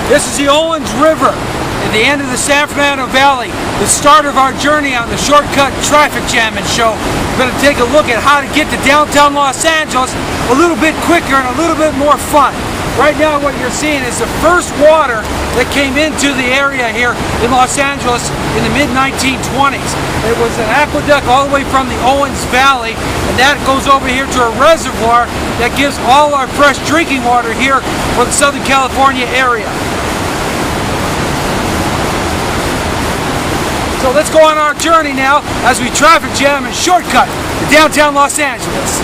This is the Owens River at the end of the San Fernando Valley, the start of our journey on the Shortcut Traffic Jammin show. We're going to take a look at how to get to downtown Los Angeles a little bit quicker and a little bit more fun. Right now what you're seeing is the first water that came into the area here in Los Angeles in the mid-1920s. It was an aqueduct all the way from the Owens Valley, and that goes over here to a reservoir that gives all our fresh drinking water here for the Southern California area. So let's go on our journey now as we traffic jam and shortcut to downtown Los Angeles.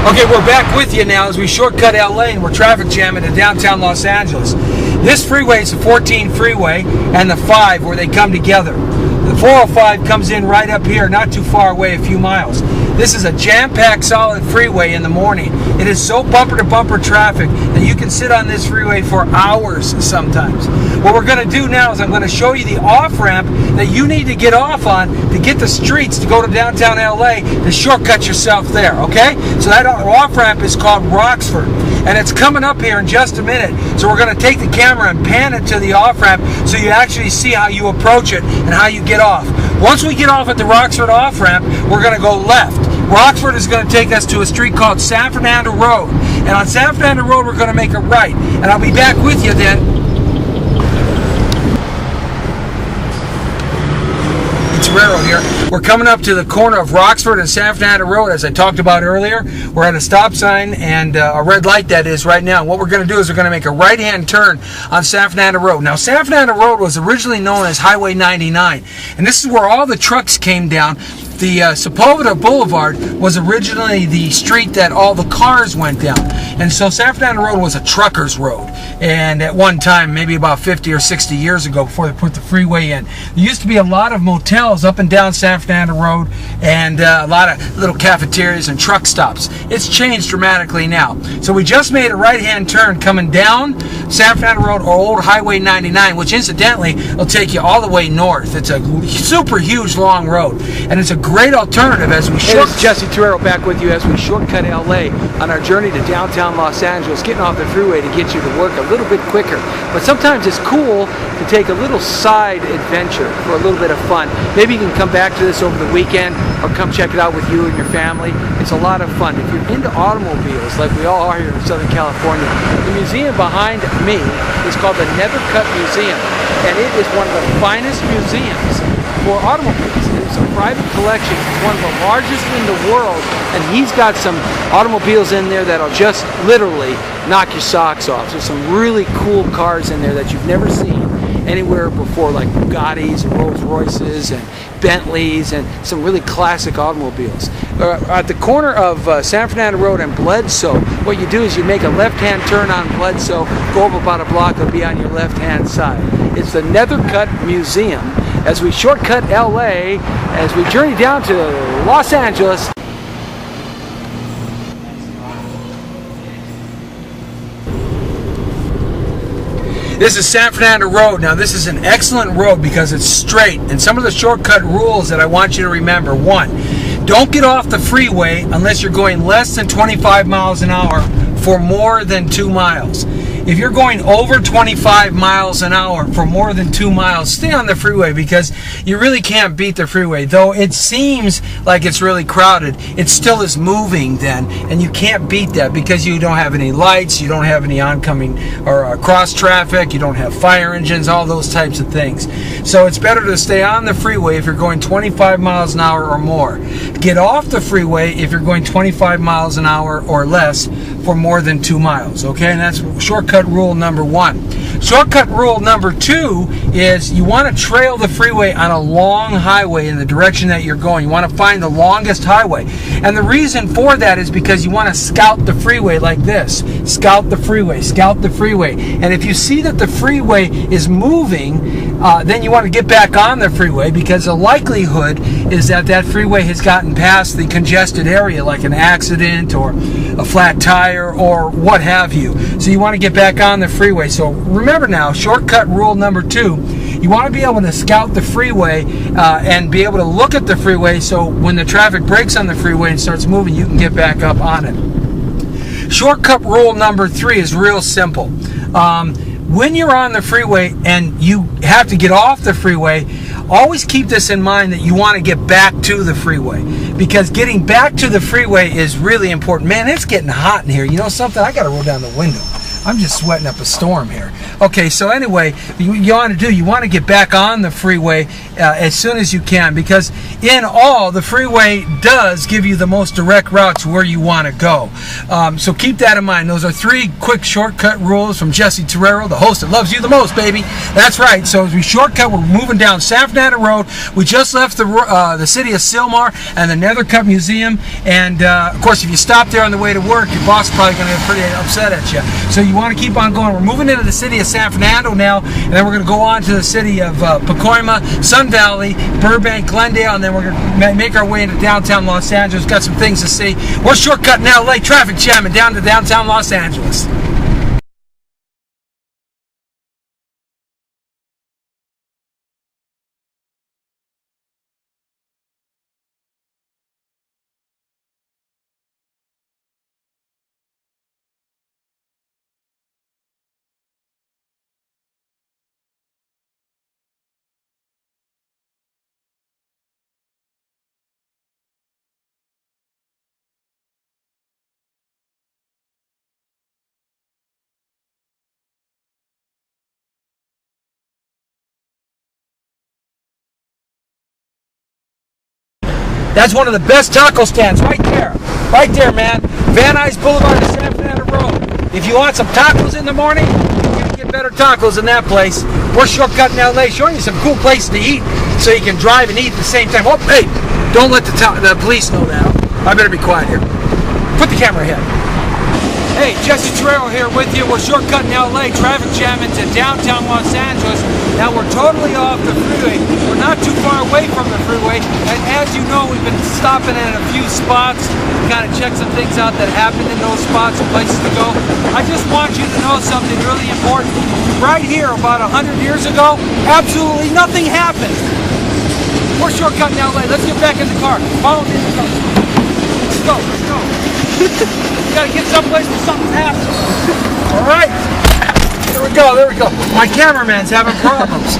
Okay, we're back with you now as we shortcut LA and we're traffic jamming to downtown Los Angeles. This freeway is the 14 freeway and the 5 where they come together. The 405 comes in right up here, not too far away, a few miles. This is a jam-packed solid freeway in the morning. It is so bumper-to-bumper traffic that you can sit on this freeway for hours sometimes. What we're going to do now is I'm going to show you the off-ramp that you need to get off on to get the streets to go to downtown LA to shortcut yourself there, okay? So that off-ramp is called Roxford, and it's coming up here in just a minute. So we're going to take the camera and pan it to the off-ramp so you actually see how you approach it and how you get off. Once we get off at the Roxford off-ramp, we're going to go left. Roxford is going to take us to a street called San Fernando Road. And on San Fernando Road, we're going to make a right. And I'll be back with you then. Torrero here. We're coming up to the corner of Roxford and San Fernando Road, as I talked about earlier. We're at a stop sign and a red light that is right now. And what we're going to do is we're going to make a right-hand turn on San Fernando Road. Now, San Fernando Road was originally known as Highway 99, and this is where all the trucks came down. The Sepulveda Boulevard was originally the street that all the cars went down. And so San Fernando Road was a trucker's road. And at one time, maybe about 50 or 60 years ago, before they put the freeway in, there used to be a lot of motels up and down San Fernando Road and a lot of little cafeterias and truck stops. It's changed dramatically now. So we just made a right-hand turn coming down San Fernando Road or Old Highway 99, which incidentally will take you all the way north. It's a super huge long road. And it's a great alternative as we short. Hey, Jesse Torrero back with you as we shortcut LA on our journey to downtown Los Angeles, getting off the freeway to get you to work a little bit quicker. But sometimes it's cool to take a little side adventure for a little bit of fun. Maybe you can come back to this over the weekend or come check it out with you and your family. It's a lot of fun. If you're into automobiles, like we all are here in Southern California, the museum behind me is called the Never Cut Museum, and it is one of the finest museums for automobiles. It's a private collection. It's one of the largest in the world, and he's got some automobiles in there that'll just literally knock your socks off. There's some really cool cars in there that you've never seen anywhere before, like Bugattis and Rolls Royces and Bentleys and some really classic automobiles. At the corner of San Fernando Road and Bledsoe, what you do is you make a left-hand turn on Bledsoe, go up about a block, it'll be on your left-hand side. It's the Nethercutt Museum as we shortcut LA, as we journey down to Los Angeles. This is San Fernando Road. Now this is an excellent road because it's straight, and some of the shortcut rules that I want you to remember. 1, don't get off the freeway unless you're going less than 25 miles an hour for more than 2 miles. If you're going over 25 miles an hour for more than 2 miles, stay on the freeway because you really can't beat the freeway. Though it seems like it's really crowded, it still is moving then, and you can't beat that because you don't have any lights, you don't have any oncoming or cross traffic, you don't have fire engines, all those types of things. So it's better to stay on the freeway if you're going 25 miles an hour or more. Get off the freeway if you're going 25 miles an hour or less for more than 2 miles, okay? And that's shortcut rule number 1. Shortcut rule number 2 is you want to trail the freeway on a long highway in the direction that you're going. You want to find the longest highway. And the reason for that is because you want to scout the freeway like this. Scout the freeway, scout the freeway. And if you see that the freeway is moving, then you want to get back on the freeway because the likelihood is that that freeway has gotten past the congested area, like an accident or a flat tire or what have you. So you want to get back on the freeway. So remember now, shortcut rule number 2, you want to be able to scout the freeway and be able to look at the freeway so when the traffic breaks on the freeway and starts moving, you can get back up on it. Shortcut rule number 3 is real simple. When you're on the freeway and you have to get off the freeway, always keep this in mind that you want to get back to the freeway, because getting back to the freeway is really important. Man, it's getting hot in here. You know something? I got to roll down the window. I'm just sweating up a storm here. Okay, so anyway, you want to get back on the freeway as soon as you can, because in all, the freeway does give you the most direct routes where you want to go. So keep that in mind.Ose are 3 quick shortcut rules from Jesse Torrero, the host that loves you the most, baby. That's right. So as we shortcut, we're moving down San Fernando Road. We just left the city of Sylmar and the Nethercutt Museum. And of course, if you stop there on the way to work, your boss is probably going to get pretty upset at you. So you want to keep on going. We're moving into the city of San Fernando now, and then we're going to go on to the city of Pacoima, Sun Valley, Burbank, Glendale, and then we're going to make our way into downtown Los Angeles. Got some things to see. We're shortcutting LA traffic jamming down to downtown Los Angeles. That's one of the best taco stands right there. Right there, man. Van Nuys Boulevard and San Fernando Road. If you want some tacos in the morning, you're going to get better tacos in that place. We're shortcutting LA, showing you some cool places to eat so you can drive and eat at the same time. Oh, hey, don't let the police know that. I better be quiet here. Put the camera ahead. Hey, Jesse Torrero here with you. We're shortcutting LA, traffic jamming to downtown Los Angeles. Now we're totally off the freeway. We're not too far away from the freeway. And as you know, we've been stopping at a few spots to kind of check some things out that happened in those spots and places to go. I just want you to know something really important. Right here, about 100 years ago, absolutely nothing happened. We're shortcutting LA. Let's get back in the car. Follow me in the car. Let's go, let's go. We gotta get someplace where something's happening. All right. There we go, there we go. My cameraman's having problems.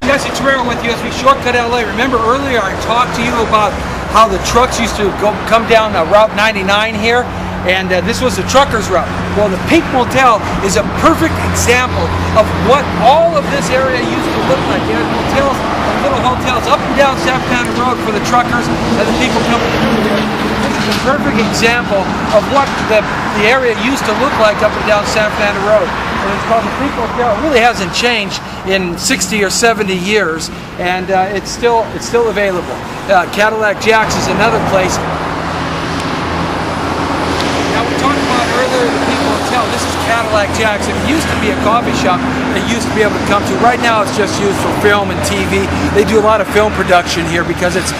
Jesse Torrero with you as we shortcut LA. Remember earlier I talked to you about how the trucks used to come down Route 99 here, and this was the truckers' route. Well, the Pink Motel is a perfect example of what all of this area used to look like. There were motels, little hotels up and down San Fernando Road for the truckers and the people coming through there. This is a perfect example of what the area used to look like up and down San Fernando Road. And it's called the Pink Motel. It really hasn't changed in 60 or 70 years, and it's still available. Cadillac Jack's is another place. Now we talked about earlier the Pink Motel. This is Cadillac Jack's. It used to be a coffee shop that you used to be able to come to. Right now it's just used for film and TV. They do a lot of film production here because it's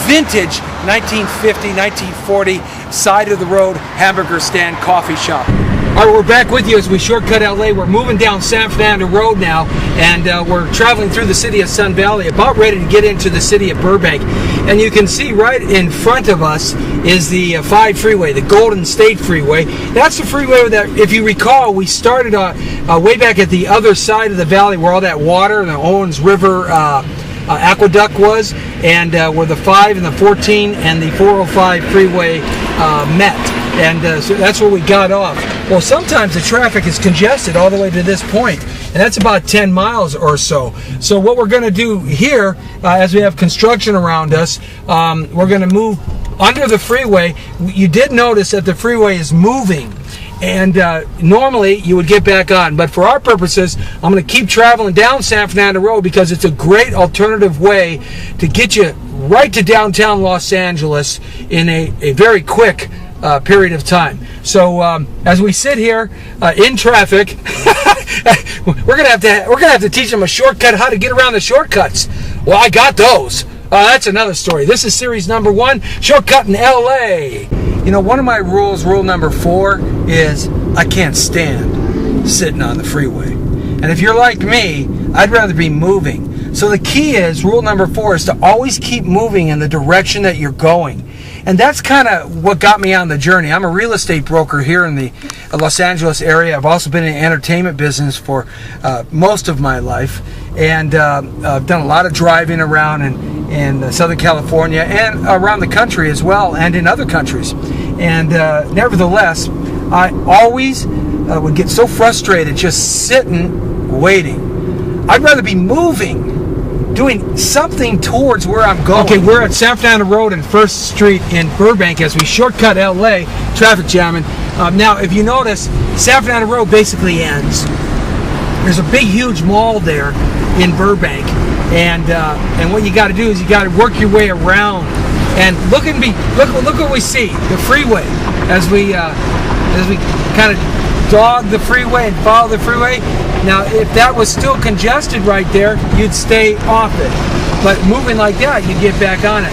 vintage 1950, 1940 side of the road hamburger stand coffee shop. All right, we're back with you as we shortcut LA. We're moving down San Fernando Road now, and we're traveling through the city of Sun Valley, about ready to get into the city of Burbank. And you can see right in front of us is the 5 freeway, the Golden State Freeway. That's the freeway that, if you recall, we started way back at the other side of the valley where all that water, the Owens River aqueduct was, and where the 5 and the 14 and the 405 freeway met. And so that's where we got off. Well, sometimes the traffic is congested all the way to this point, and that's about 10 miles or so. So what we're going to do here, as we have construction around us, we're going to move under the freeway. You did notice that the freeway is moving, and normally you would get back on, but for our purposes I'm going to keep traveling down San Fernando Road because it's a great alternative way to get you right to downtown Los Angeles in a very quick period of time. So as we sit here in traffic, we're gonna have to teach them a shortcut, how to get around the shortcuts. Well, I got those. That's another story. This is series number 1, shortcutting LA. You know, one of my rules, rule number 4, is I can't stand sitting on the freeway. And if you're like me, I'd rather be moving. So the key is, rule number 4 is to always keep moving in the direction that you're going. And that's kind of what got me on the journey. I'm a real estate broker here in the Los Angeles area. I've also been in the entertainment business for most of my life. And I've done a lot of driving around in Southern California and around the country as well, and in other countries. And nevertheless, I always would get so frustrated just sitting, waiting. I'd rather be moving, doing something towards where I'm going. Okay, we're at San Fernando Road and 1st Street in Burbank as we shortcut LA, traffic jamming. Now, if you notice, San Fernando Road basically ends. There's a big, huge mall there in Burbank, and what you got to do is you got to work your way around. And look what we see, the freeway, as we kind of dog the freeway and follow the freeway. Now, if that was still congested right there, you'd stay off it. But moving like that, you'd get back on it.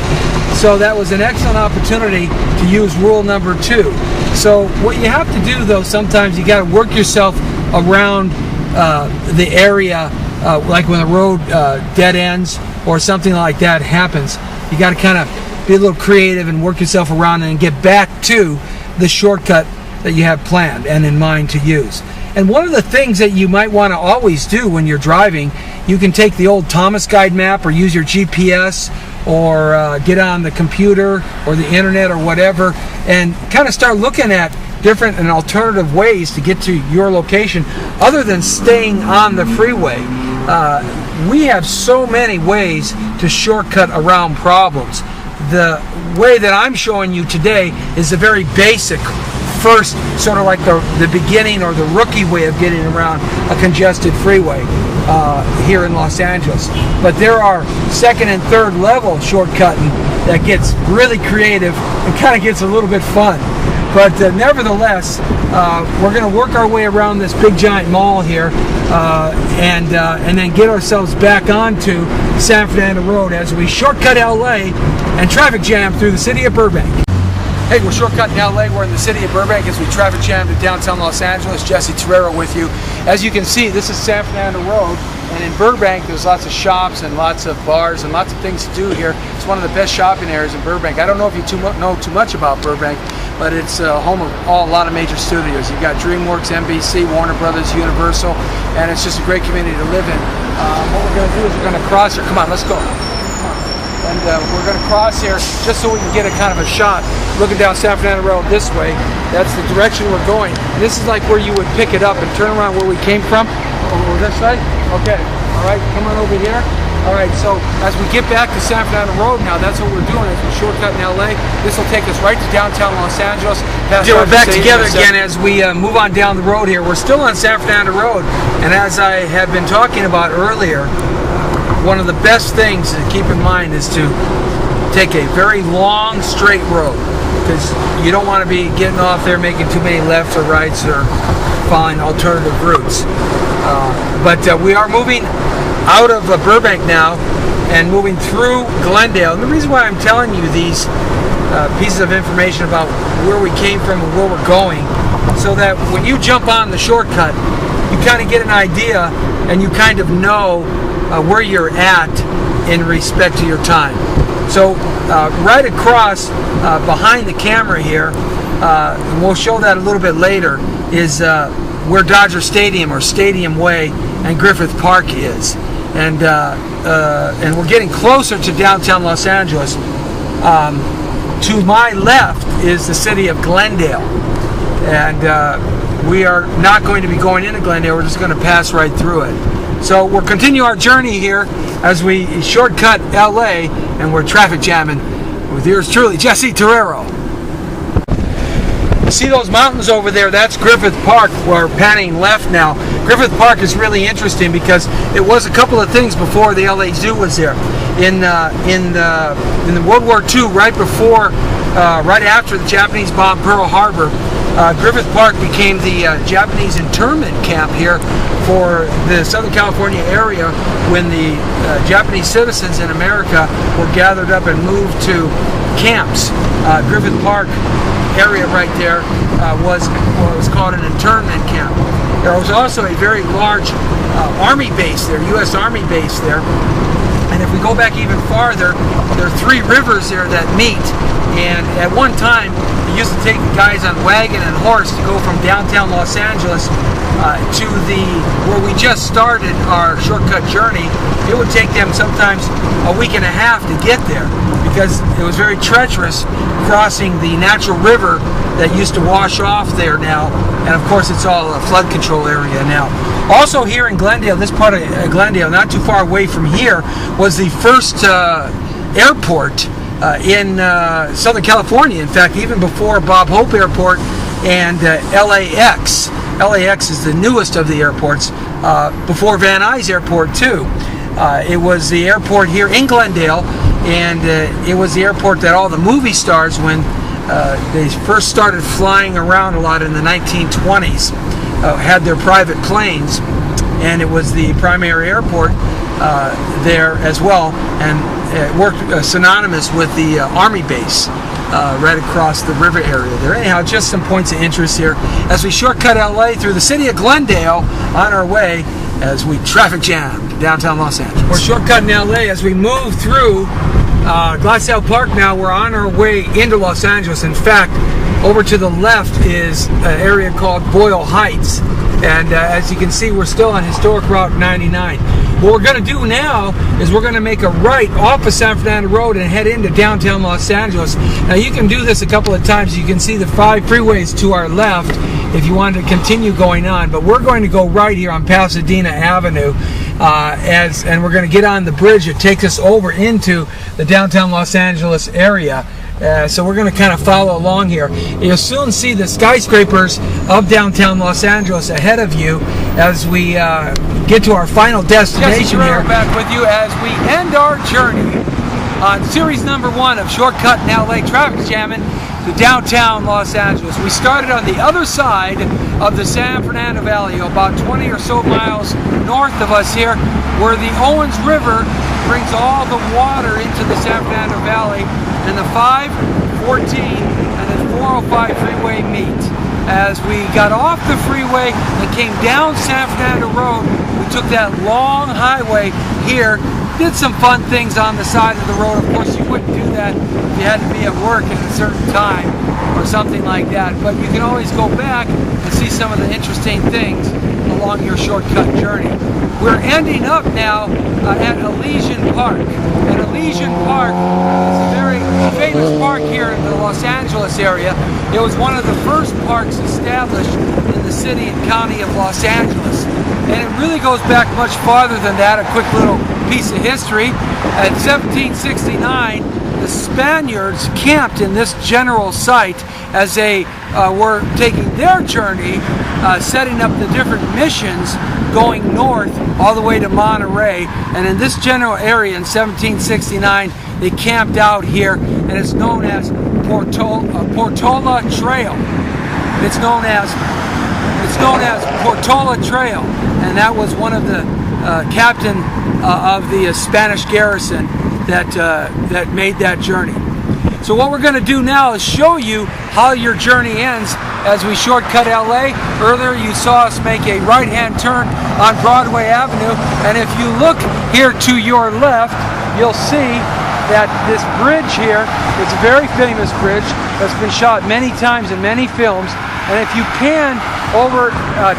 So that was an excellent opportunity to use rule number 2. So what you have to do, though, sometimes you got to work yourself around the area, like when the road dead ends or something like that happens. You got to kind of be a little creative and work yourself around and get back to the shortcut that you have planned and in mind to use. And one of the things that you might want to always do when you're driving, you can take the old Thomas Guide map or use your GPS or get on the computer or the internet or whatever and kind of start looking at different and alternative ways to get to your location other than staying on the freeway. We have so many ways to shortcut around problems. The way that I'm showing you today is a very basic first, sort of like the beginning or the rookie way of getting around a congested freeway here in Los Angeles. But there are 2nd and 3rd level shortcutting that gets really creative and kind of gets a little bit fun. But nevertheless, we're going to work our way around this big giant mall here and then get ourselves back onto San Fernando Road as we shortcut LA and traffic jam through the city of Burbank. Hey, we're shortcutting LA. We're in the city of Burbank as we traffic jam to downtown Los Angeles. Jesse Torrero with you. As you can see, this is San Fernando Road, and in Burbank there's lots of shops and lots of bars and lots of things to do here. It's one of the best shopping areas in Burbank. I don't know if you know too much about Burbank, but it's home of a lot of major studios. You've got DreamWorks, NBC, Warner Brothers, Universal, and it's just a great community to live in. What we're going to do is we're going to cross here. Come on, let's go. And we're going to cross here just so we can get a kind of a shot looking down San Fernando Road this way. That's the direction we're going. And this is like where you would pick it up and turn around where we came from. Over this side? Okay. All right, come on over here. All right, so as we get back to San Fernando Road now, that's what we're doing as we shortcut in LA. This will take us right to downtown Los Angeles. We're back together again as we move on down the road here. We're still on San Fernando Road, and as I have been talking about earlier, one of the best things to keep in mind is to take a very long straight road, because you don't want to be getting off there making too many lefts or rights or following alternative routes. But we are moving out of Burbank now and moving through Glendale. And the reason why I'm telling you these pieces of information about where we came from and where we're going, so that when you jump on the shortcut, you kind of get an idea and you kind of know where you're at in respect to your time. So right across behind the camera here, and we'll show that a little bit later, is where Dodger Stadium or Stadium Way and Griffith Park is. And we're getting closer to downtown Los Angeles. To my left is the city of Glendale. And we are not going to be going into Glendale, we're just going to pass right through it. So we'll continue our journey here as we shortcut LA, and we're traffic jamming with yours truly, Jesse Torrero. See those mountains over there? That's Griffith Park. We're panning left now. Griffith Park is really interesting because it was a couple of things before the LA Zoo was there. In the World War II, right after the Japanese bombed Pearl Harbor, Griffith Park became the Japanese internment camp here for the Southern California area when the Japanese citizens in America were gathered up and moved to camps. Griffith Park area right there was called an internment camp. There was also a very large Army base there, U.S. Army base there. And if we go back even farther, there are 3 rivers there that meet. And at one time, we used to take the guys on wagon and horse to go from downtown Los Angeles to where we just started our shortcut journey. It would take them sometimes a week and a half to get there because it was very treacherous crossing the natural river that used to wash off there now. And of course, it's all a flood control area now. Also here in Glendale, this part of Glendale, not too far away from here, was the first airport in Southern California. In fact, even before Bob Hope Airport and LAX. LAX is the newest of the airports, before Van Nuys Airport too. It was the airport here in Glendale, and it was the airport that all the movie stars, when they first started flying around a lot in the 1920s, had their private planes, and it was the primary airport there as well, and it worked synonymous with the Army base right across the river area there. Anyhow, just some points of interest here as we shortcut LA through the city of Glendale on our way as we traffic jam to downtown Los Angeles. We're shortcutting LA as we move through Glendale Park now. We're on our way into Los Angeles. In fact, over to the left is an area called Boyle Heights, and as you can see, we're still on historic Route 99. What we're going to do now is we're going to make a right off of San Fernando Road and head into downtown Los Angeles. Now you can do this a couple of times. You can see the 5 freeways to our left if you want to continue going on, but we're going to go right here on Pasadena Avenue, and we're going to get on the bridge that takes us over into the downtown Los Angeles area. So we're going to kind of follow along here. You'll soon see the skyscrapers of downtown Los Angeles ahead of you as we get to our final destination here. Back with you as we end our journey on series number 1 of Shortcutting LA Traffic Jammin' to downtown Los Angeles. We started on the other side of the San Fernando Valley, about 20 or so miles north of us here, where the Owens River brings all the water into the San Fernando Valley, and the 5, 14, and the 405 freeway meet. As we got off the freeway and came down San Fernando Road, we took that long highway here, did some fun things on the side of the road. Of course, you wouldn't do that if you had to be at work at a certain time or something like that, but you can always go back and see some of the interesting things along your shortcut journey. We're ending up now at Elysian Park. And Elysian Park is a very famous park here in the Los Angeles area. It was one of the first parks established in the city and county of Los Angeles. And it really goes back much farther than that. A quick little piece of history. In 1769, the Spaniards camped in this general site as they were taking their journey, setting up the different missions going north all the way to Monterey. And in this general area in 1769, they camped out here, and it's known as Portola Trail. It's known as Portola Trail, and that was one of the captain of the Spanish garrison that made that journey. So what we're going to do now is show you how your journey ends as we shortcut LA. Earlier you saw us make a right-hand turn on Broadway Avenue, and if you look here to your left, you'll see that this bridge here is a very famous bridge that's been shot many times in many films. And if you pan over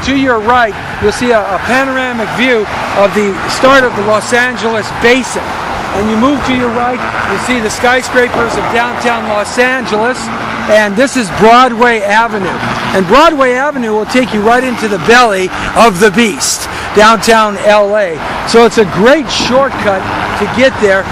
to your right, you'll see a panoramic view of the start of the Los Angeles Basin. And you move to your right, you see the skyscrapers of downtown Los Angeles, and this is Broadway Avenue. And Broadway Avenue will take you right into the belly of the beast, downtown LA. So it's a great shortcut to get there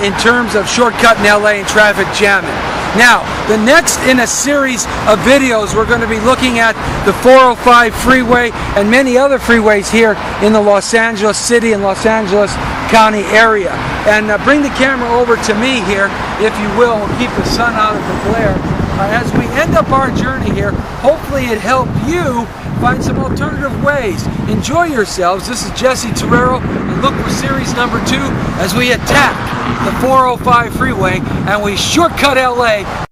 in terms of shortcutting LA and traffic jamming. Now, the next in a series of videos, we're going to be looking at the 405 freeway and many other freeways here in the Los Angeles City and Los Angeles County area. And bring the camera over to me here, if you will. We'll keep the sun out of the glare. As we end up our journey here, hopefully it helped you find some alternative ways. Enjoy yourselves. This is Jesse Torrero, and look for series number 2 as we attack the 405 freeway and we shortcut LA